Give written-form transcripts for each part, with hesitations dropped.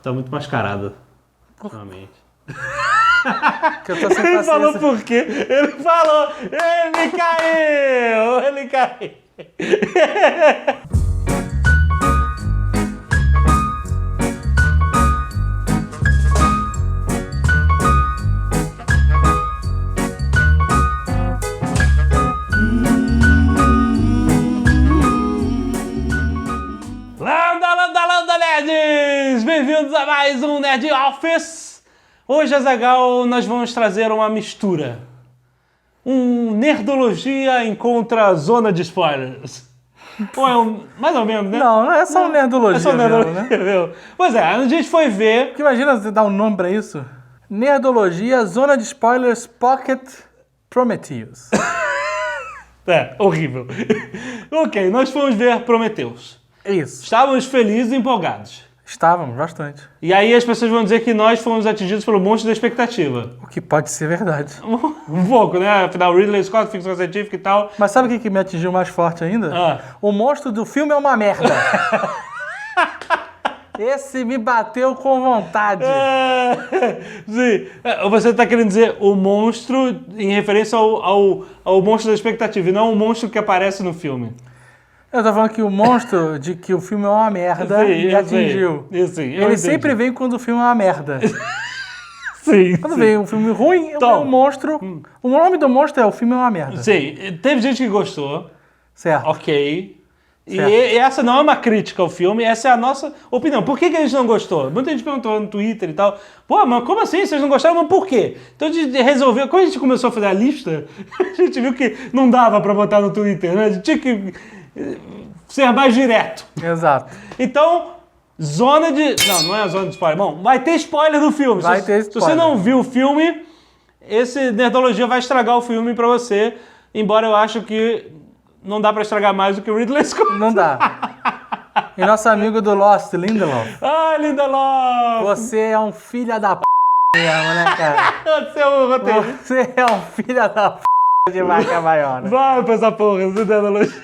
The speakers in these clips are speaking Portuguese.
Tá muito mascarado, ultimamente. Que eu tô sem paciência. Ele falou por quê? Ele falou, ele caiu. Lambda, nerds! Bem-vindos a mais um Nerd Office! Hoje, Azaghal, nós vamos trazer uma mistura. Nerdologia encontra zona de spoilers. Ou mais ou menos, né? Não é só um nerdologia. É só nerdologia, mesmo, né? Pois é, a gente foi ver... Porque imagina você dar um nome pra isso. Nerdologia, zona de spoilers, Pocket Prometheus. É, horrível. Ok, nós fomos ver Prometheus. Isso. Estávamos felizes e empolgados. Estávamos, bastante. E aí as pessoas vão dizer que nós fomos atingidos pelo monstro da expectativa. O que pode ser verdade. Um pouco, né? Afinal, Ridley Scott, ficção científica e tal. Mas sabe o que me atingiu mais forte ainda? O monstro do filme é uma merda. Esse me bateu com vontade. Sim. Você está querendo dizer o monstro em referência ao monstro da expectativa e não o monstro que aparece no filme. Eu tô falando que o monstro de que o filme é uma merda me atingiu. Ele sempre vem quando o filme é uma merda. Sim. Quando vem um filme ruim, é um monstro. O nome do monstro é o filme é uma merda. Sim. Teve gente que gostou. Certo. Ok. Certo. E essa não é uma crítica ao filme, essa é a nossa opinião. Por que a gente não gostou? Muita gente perguntou no Twitter e tal. Pô, mas como assim? Vocês não gostaram? Mas por quê? Então a gente resolveu... Quando a gente começou a fazer a lista, a gente viu que não dava pra botar no Twitter, né? A gente tinha que ser mais direto. Exato. Então, zona de... Não é a zona de spoiler. Bom, vai ter spoiler do filme. Vai ter spoiler. Se você não viu o filme, esse Nerdologia vai estragar o filme pra você. Embora eu acho que não dá pra estragar mais do que o Ridley Scott. Não dá. E nosso amigo do Lost, Lindelof. Ah, Lindelof! Você é um filho da p... mesmo, né, cara? Você é um roteiro. Você é um filho da p... de vaca baiana. Vai pra essa porra, essa Nerdologia.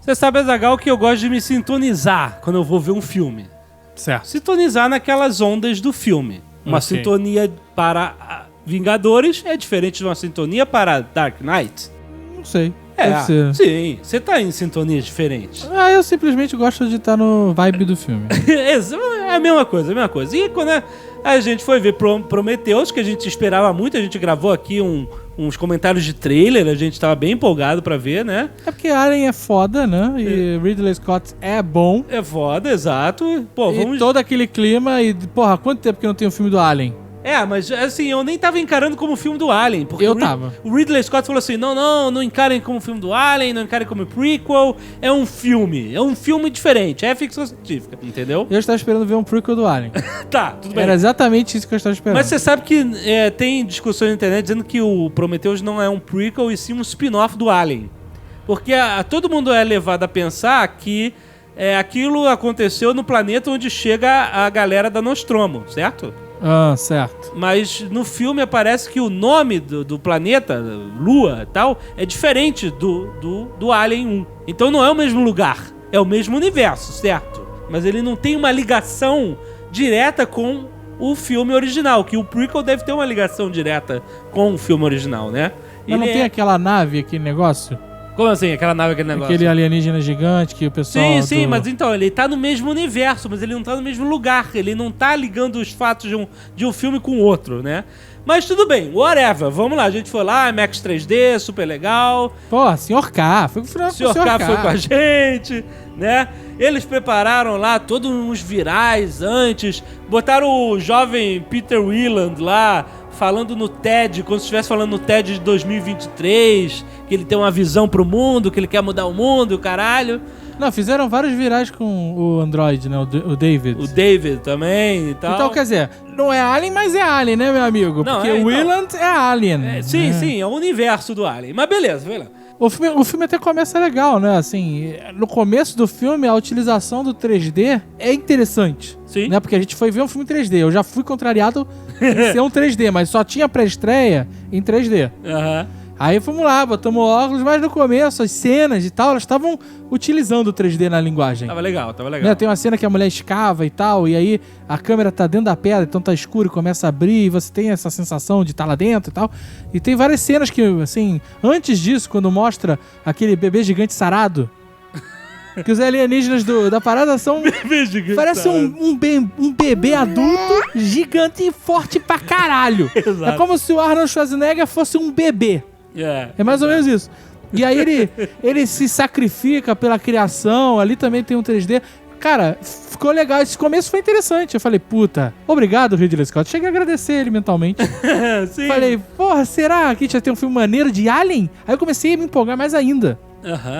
Você sabe, Azaghal, que eu gosto de me sintonizar quando eu vou ver um filme. Certo. Sintonizar naquelas ondas do filme. Uma Ok. sintonia para Vingadores é diferente de uma sintonia para Dark Knight. Não sei. Deve ser. Sim, você tá em sintonias diferentes. Eu simplesmente gosto de estar no vibe do filme. É a mesma coisa. E quando a gente foi ver Prometheus, que a gente esperava muito, a gente gravou aqui uns comentários de trailer, a gente tava bem empolgado pra ver, né? É porque Alien é foda, né? E Ridley Scott é bom. É foda, exato. Pô, E todo aquele clima e, porra, quanto tempo que não tem um filme do Alien? Mas assim, eu nem tava encarando como filme do Alien. Porque Eu tava. O Ridley Scott falou assim, não encarem como filme do Alien, não encarem como prequel, é um filme diferente, é ficção científica, entendeu? Eu estava esperando ver um prequel do Alien. Tá, tudo bem. Era exatamente isso que eu estava esperando. Mas você sabe que tem discussões na internet dizendo que o Prometheus não é um prequel e sim um spin-off do Alien. Porque todo mundo é levado a pensar que aquilo aconteceu no planeta onde chega a galera da Nostromo, certo? Certo. Mas no filme aparece que o nome do planeta, Lua e tal, é diferente do Alien 1. Então não é o mesmo lugar, é o mesmo universo, certo? Mas ele não tem uma ligação direta com o filme original, que o prequel deve ter uma ligação direta com o filme original, né? Mas não tem aquela nave, aquele negócio? Como assim? Aquela nave, aquele negócio? Aquele alienígena gigante que o pessoal... Sim, mas então, ele tá no mesmo universo, mas ele não tá no mesmo lugar. Ele não tá ligando os fatos de um filme com o outro, né? Mas tudo bem, whatever. Vamos lá, a gente foi lá, IMAX 3D, super legal. Pô, Sr. K. Foi com o Sr. K foi com a gente, né? Eles prepararam lá todos uns virais antes. Botaram o jovem Peter Wieland lá, falando no TED, como se estivesse falando no TED de 2023, que ele tem uma visão pro mundo, que ele quer mudar o mundo, o caralho. Não, fizeram vários virais com o Android, né? O David. O David também e tal. Então, quer dizer, não é Alien, mas é Alien, né, meu amigo? Não, porque então... o Wieland é Alien. Sim, é o universo do Alien. Mas beleza, vai lá. O filme até começa legal, né? Assim, no começo do filme, a utilização do 3D é interessante. Sim. Né? Porque a gente foi ver um filme 3D. Eu já fui contrariado em ser um 3D, mas só tinha pré-estreia em 3D. Aham. Aí fomos lá, botamos óculos, mas no começo, as cenas e tal, elas estavam utilizando o 3D na linguagem. Tava legal. Né? Tem uma cena que a mulher escava e tal, e aí a câmera tá dentro da pedra, então tá escuro e começa a abrir, e você tem essa sensação de estar lá dentro e tal. E tem várias cenas que, assim, antes disso, quando mostra aquele bebê gigante sarado, que os alienígenas da parada são... Parece um bebê adulto gigante e forte pra caralho. Exato. É como se o Arnold Schwarzenegger fosse um bebê. É mais ou menos isso. E aí ele se sacrifica pela criação, ali também tem um 3D. Cara, ficou legal. Esse começo foi interessante. Eu falei, puta, obrigado, Ridley Scott. Cheguei a agradecer ele mentalmente. Sim. Falei, porra, será que a gente vai ter um filme maneiro de Alien? Aí eu comecei a me empolgar mais ainda.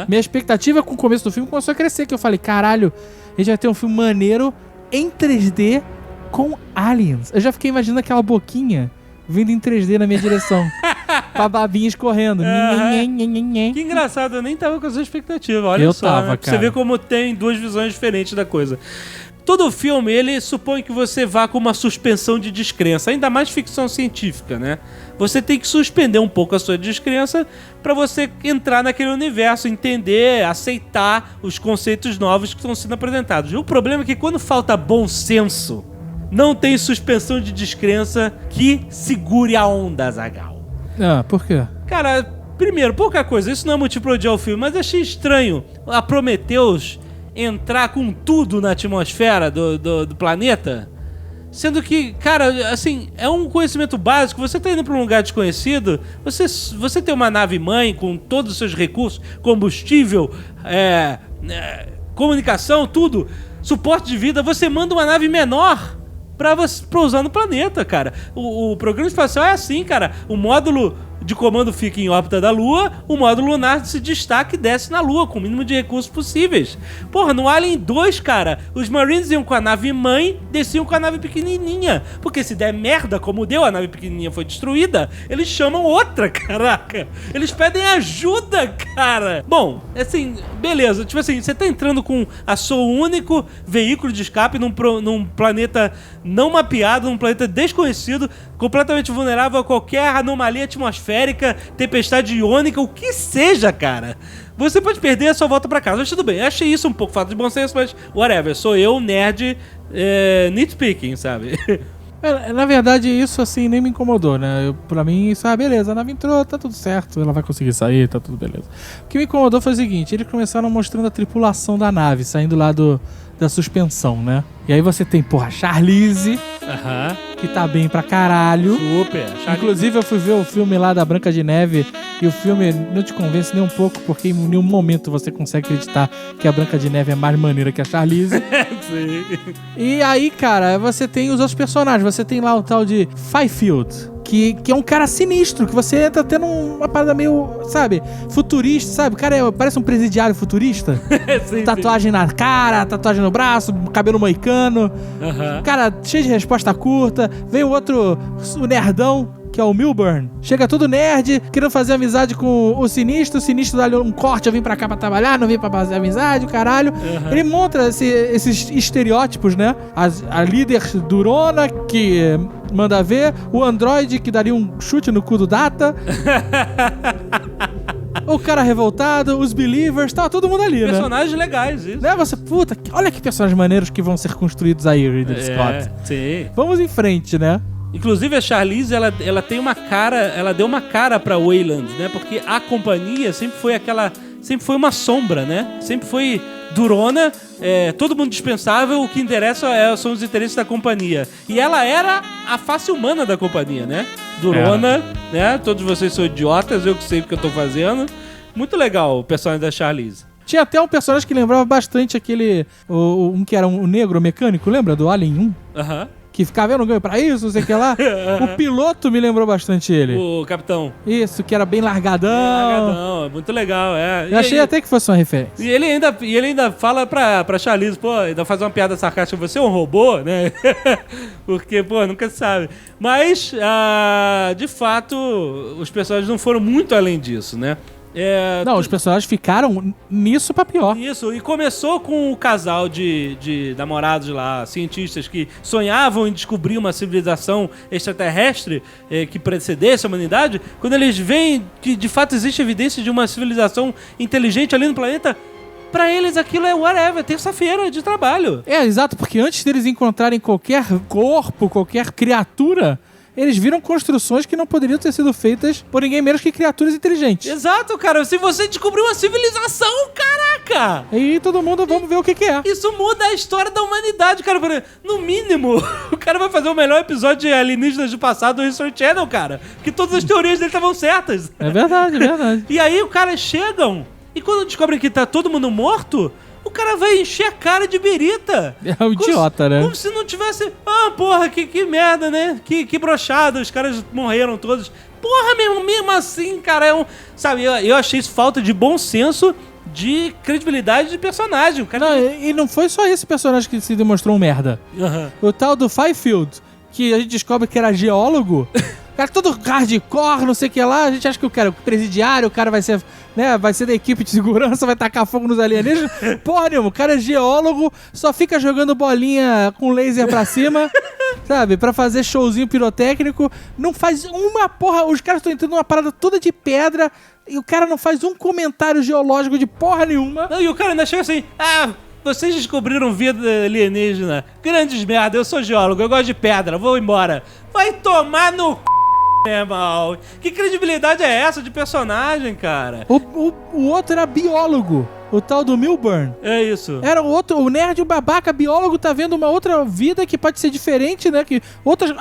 Minha expectativa com o começo do filme começou a crescer, que eu falei, caralho, a gente vai ter um filme maneiro em 3D com aliens. Eu já fiquei imaginando aquela boquinha vindo em 3D na minha direção. Com a babinha escorrendo. Que engraçado, eu nem tava com essa expectativa. Olha eu só, tava, né? cara. Você vê como tem duas visões diferentes da coisa. Todo filme, ele supõe que você vá com uma suspensão de descrença, ainda mais ficção científica, né? Você tem que suspender um pouco a sua descrença pra você entrar naquele universo, entender, aceitar os conceitos novos que estão sendo apresentados. E o problema é que quando falta bom senso, não tem suspensão de descrença que segure a onda, Azaghal. Por quê? Cara, primeiro, pouca coisa, isso não é motivo pra odiar o filme, mas achei estranho a Prometheus entrar com tudo na atmosfera do planeta, sendo que, cara, assim, é um conhecimento básico. Você tá indo pra um lugar desconhecido, você tem uma nave mãe com todos os seus recursos, combustível, comunicação, tudo, suporte de vida, você manda uma nave menor pra usar no planeta, cara. O programa espacial é assim, cara. O módulo de comando fica em órbita da Lua, o módulo lunar se destaca e desce na Lua, com o mínimo de recursos possíveis. Porra, no Alien 2, cara, os Marines iam com a nave mãe, desciam com a nave pequenininha. Porque se der merda, como deu, a nave pequenininha foi destruída, eles chamam outra, caraca. Eles pedem ajuda, cara. Bom, assim, beleza. Tipo assim, você tá entrando com a seu único veículo de escape num planeta não mapeado, num planeta desconhecido, completamente vulnerável a qualquer anomalia atmosférica, tempestade iônica, o que seja, cara. Você pode perder a sua volta pra casa. Mas tudo bem, eu achei isso um pouco falta de bom senso, mas whatever, sou eu, nerd, nitpicking, sabe? Na verdade, isso assim nem me incomodou, né? Pra mim, isso, beleza, a nave entrou, tá tudo certo, ela vai conseguir sair, tá tudo beleza. O que me incomodou foi o seguinte, eles começaram mostrando a tripulação da nave, saindo lá da suspensão, né? E aí você tem, porra, Charlize, que tá bem pra caralho. Super. Inclusive, eu fui ver o filme lá da Branca de Neve e o filme não te convence nem um pouco, porque em nenhum momento você consegue acreditar que a Branca de Neve é mais maneira que a Charlize. Sim. E aí, cara, você tem os outros personagens. Você tem lá o tal de Fifield, que é um cara sinistro, que você tá tendo uma parada meio, sabe, futurista, sabe? O cara parece um presidiário futurista. Sim, tatuagem na cara, tatuagem no braço, cabelo moicano. Cara, cheio de resposta curta. Vem o outro, o nerdão, que é o Milburn. Chega todo nerd, querendo fazer amizade com o sinistro dá um corte, eu vim pra cá pra trabalhar, não vim pra fazer amizade, o caralho. Ele monta esses estereótipos, né? A líder durona, que manda ver, o androide, que daria um chute no cu do Data. O cara revoltado, os believers, tá todo mundo ali, personagens legais, isso. Né? Você, puta, olha que personagens maneiros que vão ser construídos aí, Ridley Scott. Sim. Vamos em frente, né? Inclusive a Charlize, ela tem uma cara, ela deu uma cara pra Weyland, né? Porque a companhia sempre foi uma sombra, né? Sempre foi durona, todo mundo dispensável, o que interessa são os interesses da companhia. E ela era a face humana da companhia, né? Durona, né? Todos vocês são idiotas, eu que sei o que eu tô fazendo. Muito legal o personagem da Charlize. Tinha até um personagem que lembrava bastante aquele... Um que era um negro mecânico, lembra? Do Alien 1? Que ficava, eu não ganho pra isso, não sei o que lá. O piloto me lembrou bastante ele. O capitão. Isso, que era bem largadão. Muito legal, Eu achei até que fosse uma referência. E ele ainda fala pra Charlize, pô, ainda faz uma piada sarcástica, você é um robô, né? Porque, pô, nunca se sabe. Mas, de fato, os personagens não foram muito além disso, né? Não, os personagens ficaram nisso pra pior. Isso, e começou com o casal de namorados lá, cientistas que sonhavam em descobrir uma civilização extraterrestre que precedesse a humanidade. Quando eles veem que de fato existe evidência de uma civilização inteligente ali no planeta, pra eles aquilo é whatever, terça-feira de trabalho. Exato, porque antes deles encontrarem qualquer corpo, qualquer criatura, eles viram construções que não poderiam ter sido feitas por ninguém menos que criaturas inteligentes. Exato, cara. Se você descobriu uma civilização, caraca! E todo mundo, vamos ver o que é. Isso muda a história da humanidade, cara. No mínimo, o cara vai fazer o melhor episódio de Alienígenas do Passado do History Channel, cara. Que todas as teorias dele estavam certas. É verdade, é verdade. E aí, os caras chegam e quando descobrem que tá todo mundo morto, o cara vai encher a cara de birita. É um idiota, né? Como se não tivesse... porra, que merda, né? Que broxada, os caras morreram todos. Porra, mesmo assim, cara, sabe, eu achei isso falta de bom senso, de credibilidade de personagem. O cara... Não, e não foi só esse personagem que se demonstrou um merda. O tal do Fifield, que a gente descobre que era geólogo... Cara, todo hardcore, não sei o que lá. A gente acha que o cara é presidiário, o cara vai ser, né, vai ser da equipe de segurança, vai tacar fogo nos alienígenas. Porra nenhuma, o cara é geólogo, só fica jogando bolinha com laser pra cima, sabe? Pra fazer showzinho pirotécnico. Não faz uma porra. Os caras estão entrando numa parada toda de pedra e o cara não faz um comentário geológico de porra nenhuma. Não, e o cara ainda chega assim... vocês descobriram vida alienígena. Grandes merda, eu sou geólogo, eu gosto de pedra, vou embora. Vai tomar no c... irmão. Que credibilidade é essa de personagem, cara? O outro era biólogo. O tal do Milburn. É isso. Era o outro, o nerd, o babaca, biólogo, tá vendo uma outra vida que pode ser diferente, né? Que outras...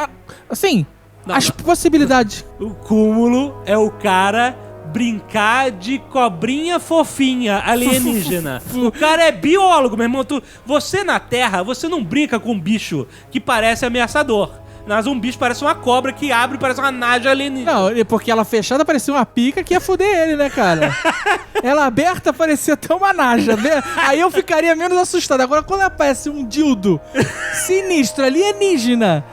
Assim, as possibilidades. O cúmulo é o cara... brincar de cobrinha fofinha alienígena. O cara é biólogo, meu irmão. Você na Terra, você não brinca com um bicho que parece ameaçador. Mas um bicho parece uma cobra que abre e parece uma naja alienígena. Não, porque ela fechada parecia uma pica que ia foder ele, né, cara? Ela aberta parecia até uma naja, né? Aí eu ficaria menos assustado. Agora, quando aparece um dildo sinistro, alienígena,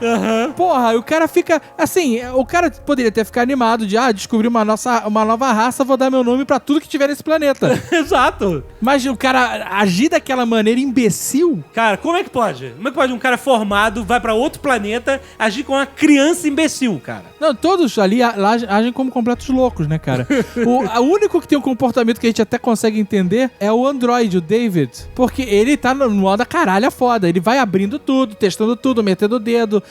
porra, o cara fica... Assim, o cara poderia ter ficado animado de, descobri uma nova raça, vou dar meu nome pra tudo que tiver nesse planeta. Exato. Mas o cara agir daquela maneira imbecil... Cara, como é que pode? Como é que pode um cara formado, vai pra outro planeta... agir com uma criança imbecil, cara? Não, todos ali lá agem como completos loucos, né, cara? O único que tem um comportamento que a gente até consegue entender é o androide, o David. Porque ele tá no modo caralho foda. Ele vai abrindo tudo, testando tudo, metendo o dedo,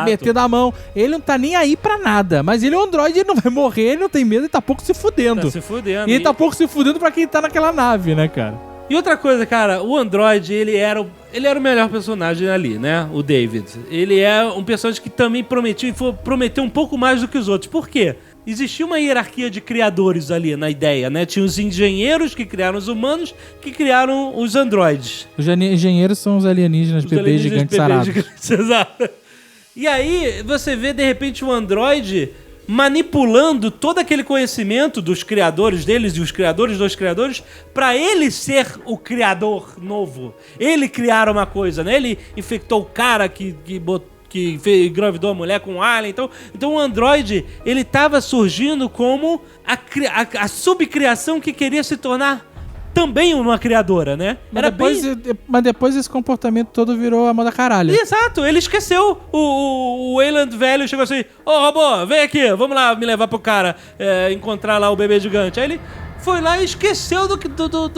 metendo a mão. Ele não tá nem aí pra nada. Mas ele é um androide, ele não vai morrer, ele não tem medo, ele tá pouco se fudendo. Tá se fudendo. E ele tá pouco se fudendo pra quem tá naquela nave, né, cara? E outra coisa, cara, o Android, ele era o melhor personagem ali, né? O David. Ele é um personagem que também prometeu um pouco mais do que os outros. Por quê? Existia uma hierarquia de criadores ali na ideia, né? Tinha os engenheiros que criaram os humanos, que criaram os androides. Os engenheiros são os alienígenas bebês gigantes sarados. Exato. E aí, você vê, de repente, o androide... manipulando todo aquele conhecimento dos criadores deles e os criadores dos criadores pra ele ser o criador novo. Ele criar uma coisa, né? Ele infectou o cara que engravidou a mulher com um alien. Então o Android, ele tava surgindo como a subcriação que queria se tornar também uma criadora, né? Mas depois esse comportamento todo virou a moda caralho. Exato, ele esqueceu. O Weyland velho chegou assim: robô, vem aqui, vamos lá me levar pro cara encontrar lá o bebê gigante. Aí ele foi lá e esqueceu do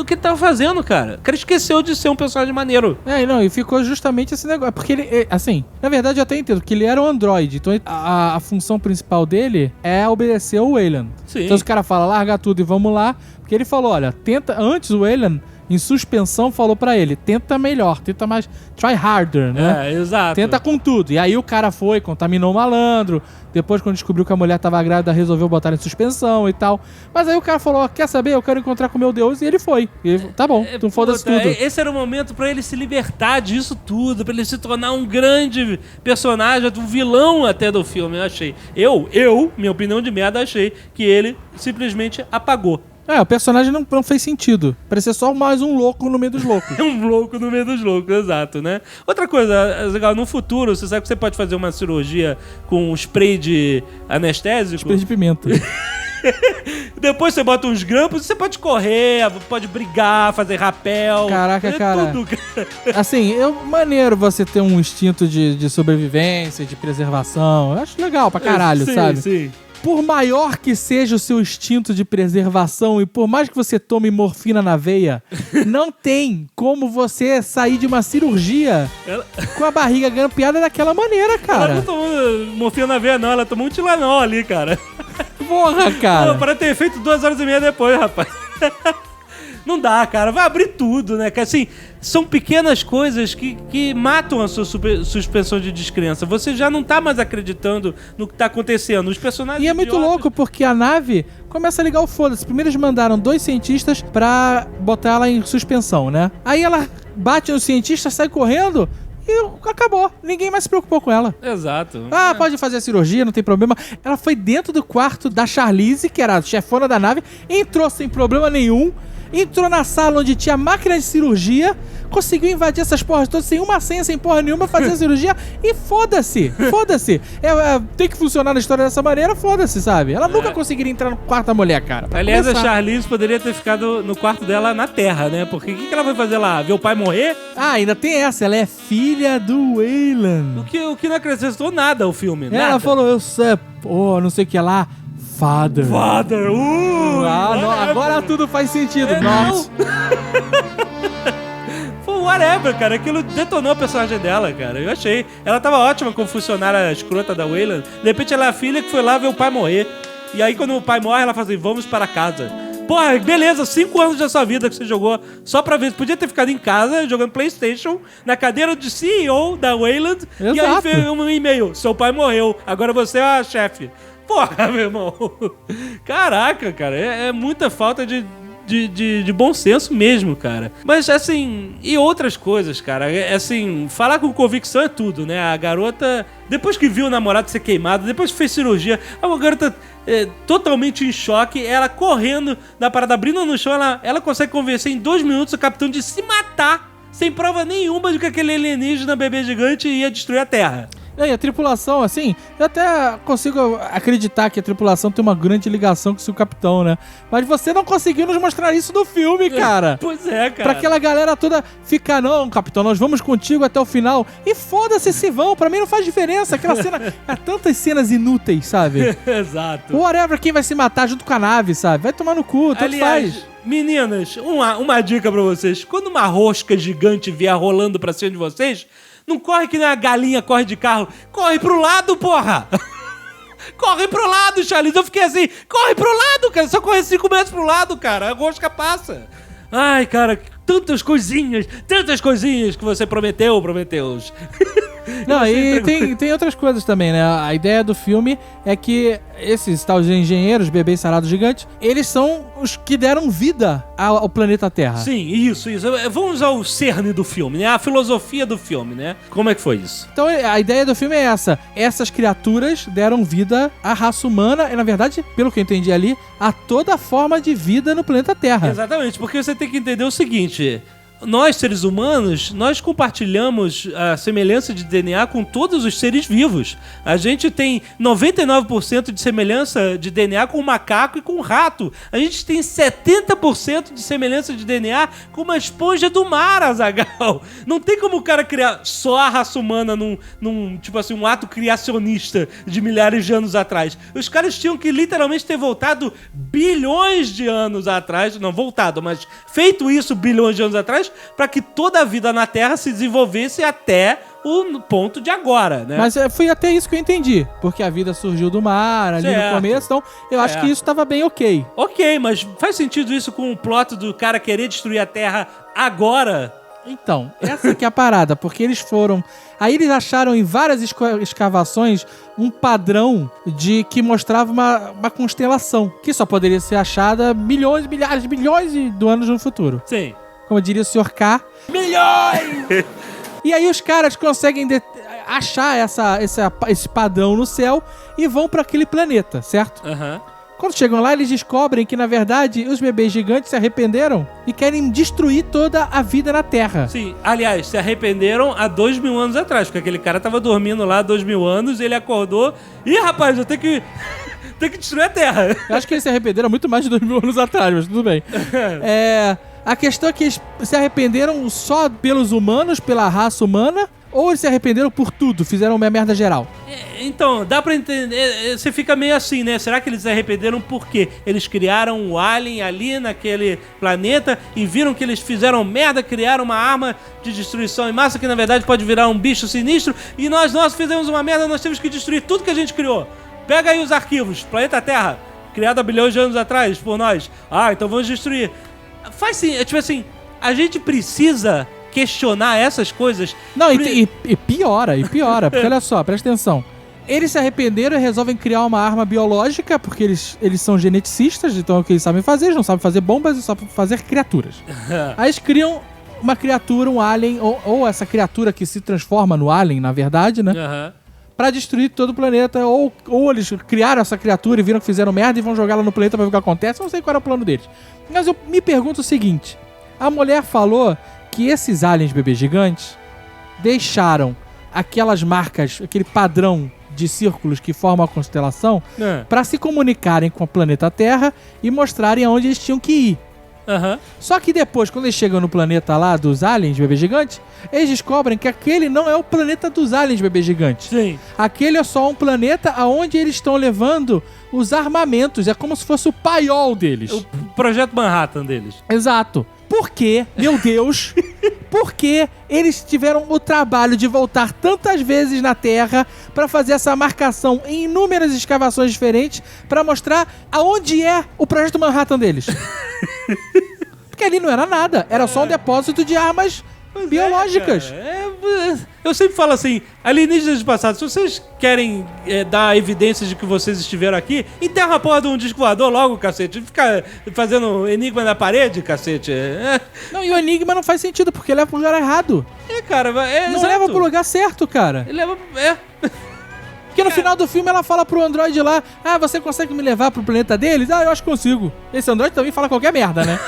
que tava fazendo, cara. O cara esqueceu de ser um personagem maneiro. E ficou justamente esse negócio. Porque ele, assim, na verdade eu até entendo que ele era um androide. Então a função principal dele é obedecer ao Weyland. Sim. Então os caras falam, larga tudo e vamos lá. Porque ele falou, olha, tenta... Antes o Weyland, em suspensão, falou pra ele, tenta melhor, tenta mais... Try harder, né? Exato. Tenta com tudo. E aí o cara foi, contaminou o malandro. Depois, quando descobriu que a mulher tava grávida, resolveu botar em suspensão e tal. Mas aí o cara falou, quer saber? Eu quero encontrar com meu Deus. E ele foi. E tá bom, então foda-se tudo. Esse era o momento pra ele se libertar disso tudo, pra ele se tornar um grande personagem, um vilão até do filme, eu achei. Minha opinião de merda, achei que ele simplesmente apagou. O personagem não fez sentido. Parecia só mais um louco no meio dos loucos. Um louco no meio dos loucos, exato, né? Outra coisa, legal, no futuro, você sabe que você pode fazer uma cirurgia com spray de anestésico? Spray de pimenta. Depois você bota uns grampos e você pode correr, pode brigar, fazer rapel. Caraca, fazer cara. Tudo. Assim, maneiro você ter um instinto de sobrevivência, de preservação. Eu acho legal pra caralho, sabe? Sim. Por maior que seja o seu instinto de preservação e por mais que você tome morfina na veia, não tem como você sair de uma cirurgia com a barriga grampeada daquela maneira, cara. Ela não tomou morfina na veia, não. Ela tomou um Tilenol ali, cara. Porra, cara. Pô, para ter feito 2h30 depois, rapaz. Não dá, cara. Vai abrir tudo, né? Que assim, são pequenas coisas que matam a sua suspensão de descrença. Você já não tá mais acreditando no que tá acontecendo. Os personagens E é muito idiotas... louco, porque a nave começa a ligar o foda-se. Primeiro eles mandaram 2 cientistas pra botar ela em suspensão, né? Aí ela bate no cientista, sai correndo... E acabou. Ninguém mais se preocupou com ela. Exato. Pode fazer a cirurgia, não tem problema. Ela foi dentro do quarto da Charlize, que era a chefona da nave, entrou sem problema nenhum, entrou na sala onde tinha máquina de cirurgia, conseguiu invadir essas porras todas sem uma senha, sem porra nenhuma, fazer a cirurgia e foda-se. Foda-se. Tem que funcionar na história dessa maneira, foda-se, sabe? Ela nunca conseguiria entrar no quarto da mulher, cara. Aliás, a Charlize poderia ter ficado no quarto dela na Terra, né? Porque o que ela vai fazer lá? Ver o pai morrer? Ainda tem essa. Ela é filha do Weyland. O que não acrescentou nada ao filme. Ela nada. falou, eu sei, não sei o que lá. Father. Agora tudo faz sentido. Nossa. Foi whatever, cara. Aquilo detonou a personagem dela, cara. Eu achei. Ela tava ótima como funcionária escrota da Weyland. De repente ela é a filha que foi lá ver o pai morrer. E aí quando o pai morre, ela fala assim, vamos para casa. Porra, beleza, 5 anos da sua vida que você jogou só pra ver. Você podia ter ficado em casa jogando PlayStation, na cadeira de CEO da Weyland. Exato. E aí veio um e-mail, seu pai morreu, agora você é a chefe. Porra, meu irmão. Caraca, cara, é muita falta de bom senso mesmo, cara. Mas, assim, e outras coisas, cara. Assim, falar com convicção é tudo, né? A garota, depois que viu o namorado ser queimado, depois que fez cirurgia, a garota totalmente em choque, ela correndo da parada, abrindo no chão, ela consegue convencer em 2 minutos o capitão de se matar, sem prova nenhuma de que aquele alienígena bebê gigante ia destruir a Terra. E a tripulação, assim, eu até consigo acreditar que a tripulação tem uma grande ligação com o seu capitão, né? Mas você não conseguiu nos mostrar isso no filme, cara. Pois é, cara. Pra aquela galera toda ficar, não, capitão, nós vamos contigo até o final. E foda-se se vão, pra mim não faz diferença. Aquela cena, há tantas cenas inúteis, sabe? Exato. Whatever, quem vai se matar junto com a nave, sabe? Vai tomar no cu, tanto Aliás, faz. Meninas, uma dica pra vocês. Quando uma rosca gigante vier rolando pra cima de vocês, não corre que nem a galinha corre de carro. Corre pro lado, porra! Corre pro lado, Charlize. Eu fiquei assim, corre pro lado, cara. Só corre 5 metros pro lado, cara. A rosca passa. Ai, cara, tantas coisinhas que você prometeu. Não, e tem outras coisas também, né? A ideia do filme é que esses tais engenheiros, bebês sarados gigantes, eles são os que deram vida ao planeta Terra. Sim, isso. Vamos ao cerne do filme, né? A filosofia do filme, né? Como é que foi isso? Então a ideia do filme é essa. Essas criaturas deram vida à raça humana e, na verdade, pelo que eu entendi ali, a toda forma de vida no planeta Terra. Exatamente, porque você tem que entender o seguinte... Nós, seres humanos, nós compartilhamos a semelhança de DNA com todos os seres vivos. A gente tem 99% de semelhança de DNA com o macaco e com o rato. A gente tem 70% de semelhança de DNA com uma esponja do mar, Azaghal. Não tem como o cara criar só a raça humana num tipo assim, um ato criacionista de milhares de anos atrás. Os caras tinham que literalmente ter voltado bilhões de anos atrás. Não voltado, mas feito isso bilhões de anos atrás, para que toda a vida na Terra se desenvolvesse até o ponto de agora, né? Mas foi até isso que eu entendi, porque a vida surgiu do mar ali no começo, então eu acho que isso estava bem ok. Ok, mas faz sentido isso com o plot do cara querer destruir a Terra agora? Então, essa que é a parada, porque eles foram... Aí eles acharam em várias escavações um padrão que mostrava uma constelação, que só poderia ser achada milhões, milhares, bilhões de anos no futuro. Sim. Como diria o Sr. K. Milhões! E aí os caras conseguem achar esse padrão no céu e vão para aquele planeta, certo? Aham. Quando chegam lá, eles descobrem que, na verdade, os bebês gigantes se arrependeram e querem destruir toda a vida na Terra. Sim, aliás, se arrependeram há 2.000 anos atrás, porque aquele cara tava dormindo lá há 2.000 anos e ele acordou. Ih, rapaz, eu tenho que tem que destruir a Terra. Eu acho que eles se arrependeram muito mais de 2000 anos atrás, mas tudo bem. A questão é que eles se arrependeram só pelos humanos, pela raça humana, ou eles se arrependeram por tudo, fizeram uma merda geral? Então, dá pra entender, você fica meio assim, né? Será que eles se arrependeram por quê? Eles criaram o Alien ali naquele planeta e viram que eles fizeram merda, criaram uma arma de destruição em massa que na verdade pode virar um bicho sinistro e nós fizemos uma merda, nós temos que destruir tudo que a gente criou. Pega aí os arquivos, planeta Terra, criado há bilhões de anos atrás por nós. Então vamos destruir. Faz sim, tipo assim, a gente precisa questionar essas coisas. Não, e piora, porque olha só, presta atenção. Eles se arrependeram e resolvem criar uma arma biológica, porque eles são geneticistas, então é o que eles sabem fazer, eles não sabem fazer bombas, eles sabem fazer criaturas. Aí eles criam uma criatura, um alien, ou essa criatura que se transforma no alien, na verdade, né? Pra destruir todo o planeta, ou eles criaram essa criatura e viram que fizeram merda e vão jogar ela no planeta pra ver o que acontece. Eu não sei qual era o plano deles. Mas eu me pergunto o seguinte: a mulher falou que esses aliens bebês gigantes deixaram aquelas marcas, aquele padrão de círculos que formam a constelação pra se comunicarem com o planeta Terra e mostrarem aonde eles tinham que ir. Só que depois, quando eles chegam no planeta lá dos aliens bebês gigantes, eles descobrem que aquele não é o planeta dos aliens bebês gigantes. Sim. Aquele é só um planeta aonde eles estão levando os armamentos. É como se fosse o paiol deles. O projeto Manhattan deles. Exato. Por quê, meu Deus, por que eles tiveram o trabalho de voltar tantas vezes na Terra pra fazer essa marcação em inúmeras escavações diferentes pra mostrar aonde é o projeto Manhattan deles? Porque ali não era nada, era só um depósito de armas biológicas. Eu sempre falo assim, alienígenas do passado, se vocês querem dar evidências de que vocês estiveram aqui, enterra a porra de um disco voador logo, cacete. Fica fazendo enigma na parede, cacete. Não, e o enigma não faz sentido, porque leva pro lugar errado. Cara, não exato. Leva pro lugar certo, cara. Ele leva... Porque no final do filme ela fala pro androide lá: você consegue me levar pro planeta deles? Eu acho que consigo. Esse androide também fala qualquer merda, né?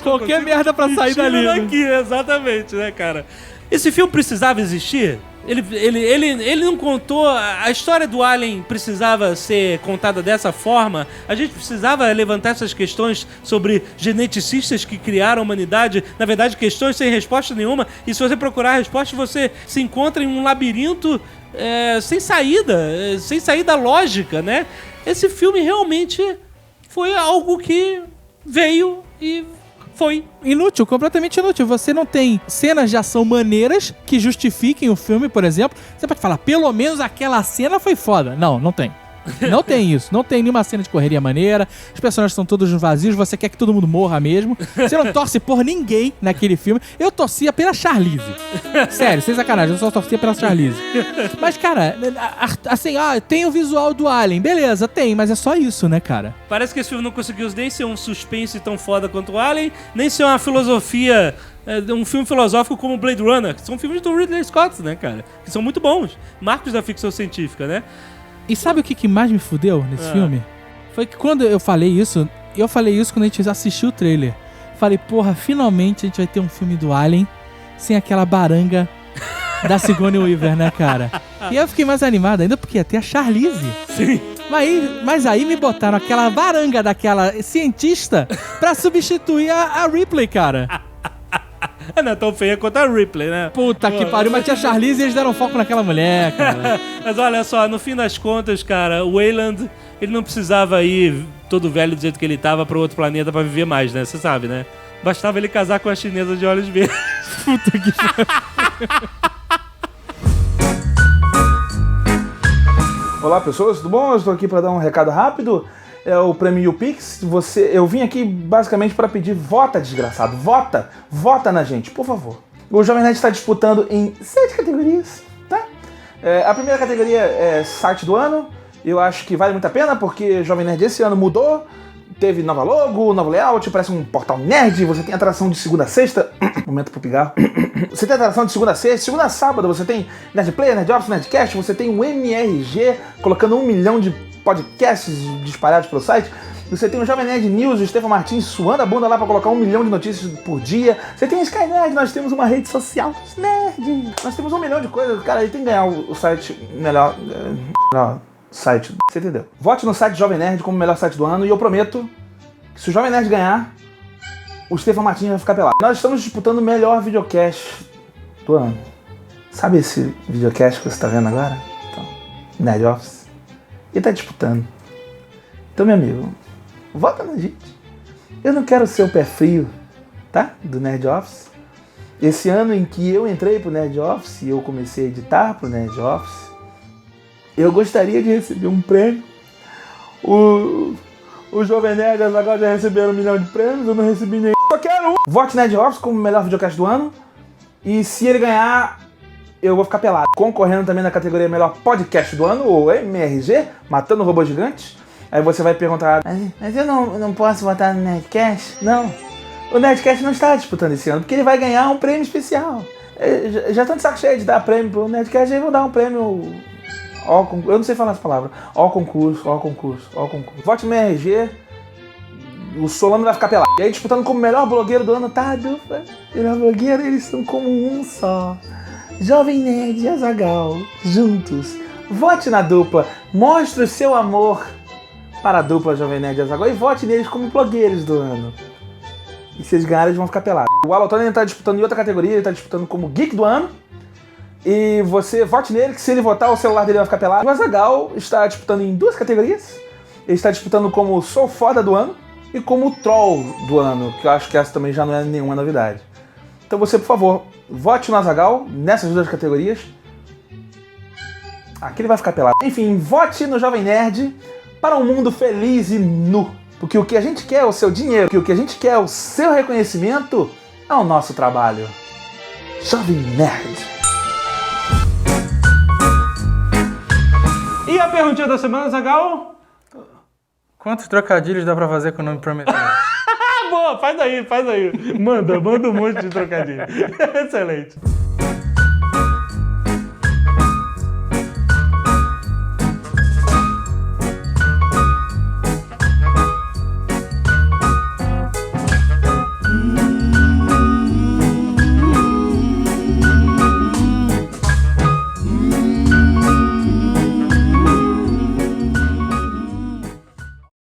Qualquer merda pra sair dali. Daqui, exatamente, né, cara? Esse filme precisava existir? Ele não contou... A história do Alien precisava ser contada dessa forma? A gente precisava levantar essas questões sobre geneticistas que criaram a humanidade? Na verdade, questões sem resposta nenhuma. E se você procurar a resposta, você se encontra em um labirinto sem saída lógica, né? Esse filme realmente foi algo que veio e foi. Inútil, completamente inútil. Você não tem cenas de ação maneiras que justifiquem o filme, por exemplo. Você pode falar, pelo menos aquela cena foi foda. Não tem. Não tem isso. Não tem nenhuma cena de correria maneira. Os personagens são todos vazios. Você quer que todo mundo morra mesmo. Você não torce por ninguém naquele filme. Eu torcia pela Charlize. Sério, sem sacanagem. Eu só torcia pela Charlize. Mas, cara, assim, tem o visual do Alien. Beleza, tem. Mas é só isso, né, cara? Parece que esse filme não conseguiu nem ser um suspense tão foda quanto o Alien, nem ser uma filosofia... um filme filosófico como Blade Runner. Que são filmes do Ridley Scott, né, cara? Que são muito bons. Marcos da ficção científica, né? E sabe o que mais me fudeu nesse filme? Foi que quando eu falei isso quando a gente assistiu o trailer. Falei, porra, finalmente a gente vai ter um filme do Alien sem aquela baranga da Sigourney Weaver, né, cara? E eu fiquei mais animado ainda porque ia ter a Charlize. Sim. Mas aí me botaram aquela baranga daquela cientista pra substituir a Ripley, cara. Não é tão feia quanto a Ripley, né? Puta que pariu, mas tinha a Charlize e eles deram foco naquela mulher, cara. Mas olha só, no fim das contas, cara, o Weyland, ele não precisava ir todo velho do jeito que ele tava pra outro planeta pra viver mais, né? Você sabe, né? Bastava ele casar com a chinesa de olhos verdes. Puta que pariu. Olá, pessoas, tudo bom? Eu estou aqui para dar um recado rápido. É o Prêmio YouPix. Eu vim aqui basicamente para pedir vota, desgraçado. Vota na gente, por favor. O Jovem Nerd está disputando em 7 categorias, tá? A primeira categoria é site do ano. Eu acho que vale muito a pena, porque o Jovem Nerd esse ano mudou. Teve nova logo, novo layout, parece um portal nerd. Você tem atração de segunda a sexta. Momento pro pigarro. Você tem atração de segunda a sexta. Segunda a sábado você tem Nerd Player, Nerd Office, Nerdcast. Você tem o MRG, colocando 1 milhão de podcasts espalhados pelo site. Você tem o Jovem Nerd News, o Stefan Martins suando a bunda lá pra colocar 1 milhão de notícias por dia. Você tem o Sky Nerd, nós temos uma rede social dos nerds. Nós temos 1 milhão de coisas. Cara, ele tem que ganhar o site melhor. site. Você entendeu? Vote no site Jovem Nerd como o melhor site do ano e eu prometo que se o Jovem Nerd ganhar, o Stefan Martins vai ficar pelado. Nós estamos disputando o melhor videocast do ano. Sabe esse videocast que você está vendo agora? Então, Nerd Office. Ele tá disputando. Então, meu amigo, vota na gente. Eu não quero ser o pé frio, tá? Do Nerd Office. Esse ano em que eu entrei pro Nerd Office e eu comecei a editar pro Nerd Office, eu gostaria de receber um prêmio. O Jovem Nerd e a Azaghal já receberam 1 milhão de prêmios, eu não recebi nenhum. Só quero um! Vote Nerd Office como o melhor videocast do ano. E se ele ganhar, eu vou ficar pelado. Concorrendo também na categoria melhor podcast do ano, ou MRG, Matando Robôs Gigantes. Aí você vai perguntar, mas eu não posso votar no Nerdcast? Não. O Nerdcast não está disputando esse ano, porque ele vai ganhar um prêmio especial. Já estão de saco cheio de dar prêmio pro Nerdcast, aí vão dar um prêmio... eu não sei falar essa palavra. Ó concurso. Vote no MRG, o Solano vai ficar pelado. E aí disputando como melhor blogueiro do ano, tá a dupla. Melhor blogueiro, eles estão como um só. Jovem Nerd e Azaghal, juntos. Vote na dupla, mostre o seu amor para a dupla Jovem Nerd e Azaghal e vote neles como blogueiros do ano. E se eles ganharem, eles vão ficar pelados. O Alotone está disputando em outra categoria, ele está disputando como Geek do ano. E você vote nele, que se ele votar, o celular dele vai ficar pelado. O Azaghal está disputando em 2 categorias. Ele está disputando como Sou Foda do ano e como Troll do ano, que eu acho que essa também já não é nenhuma novidade. Então você, por favor, vote no Azaghal nessas 2 categorias. Aqui ele vai ficar pelado. Enfim, vote no Jovem Nerd para um mundo feliz e nu. Porque o que a gente quer é o seu dinheiro, porque o que a gente quer é o seu reconhecimento, é o nosso trabalho. Jovem Nerd. E a perguntinha da semana, Azaghal? Quantos trocadilhos dá pra fazer com o nome Prometeu? Boa, faz aí. Manda um monte de trocadilho. Excelente.